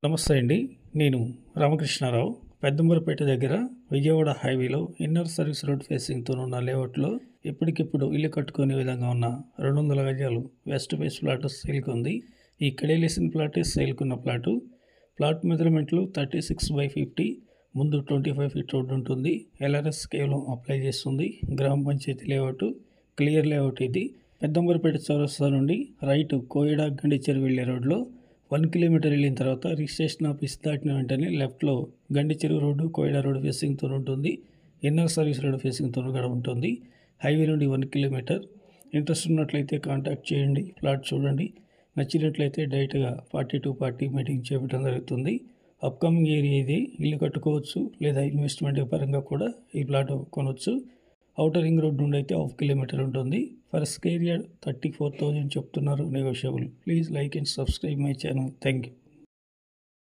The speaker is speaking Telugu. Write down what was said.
నమస్తే అండి. నేను రామకృష్ణారావు. పెద్దంబరపేట దగ్గర విజయవాడ హైవేలో ఇన్నర్ సర్వీస్ రోడ్ ఫేసింగ్తో ఉన్న లేఅవుట్లో ఇప్పటికిప్పుడు ఇల్లు కట్టుకునే విధంగా ఉన్న 200 గజాలు వెస్ట్ ఫేస్ ప్లాట్ సేల్కి ఉంది. ఈ కడేలేసిన ప్లాటే సేల్కున్న ప్లాటు. ప్లాట్ మెజర్మెంట్లు 36/50, ముందు 25 ఫీట్ రోడ్డు ఉంటుంది. LRS కేవలం అప్లై చేస్తుంది. గ్రామ పంచాయతీ లేఅవుట్, క్లియర్ లేఅవుట్ ఇది. పెద్దంబరపేట చౌరస్తా నుండి రైట్ కోయడా గండిచెరు వెళ్ళే రోడ్లో 1 కిలోమీటర్ వెళ్ళిన తర్వాత రిజిస్ట్రేషన్ ఆఫీస్ దాటిన వెంటనే లెఫ్ట్లో గండిచెరు రోడ్డు, కోయడా రోడ్డు ఫేసింగ్తో ఉంటుంది. ఇన్నర్ సర్వీస్ రోడ్ ఫేసింగ్తో కూడా ఉంటుంది. హైవే నుండి 1 కిలోమీటర్. ఇంట్రెస్ట్ ఉన్నట్లయితే కాంటాక్ట్ చేయండి. ప్లాట్ చూడండి. నచ్చినట్లయితే డైరెక్ట్గా పార్టీ టు పార్టీ మీటింగ్ చేపట్టడం జరుగుతుంది. అప్కమింగ్ ఏరియా ఇది. ఇల్లు కట్టుకోవచ్చు లేదా ఇన్వెస్ట్మెంట్ పరంగా కూడా ఈ ప్లాట్ కొనవచ్చు. ఔటర్ రింగ్ రోడ్ నుండి అయితే 1/2 కిలోమీటర్ ఉంటుంది. ఫర్ స్క్వేర్ యార్డ్ 34,000 చెప్తున్నారు, negotiable. Please like and subscribe my channel. Thank you.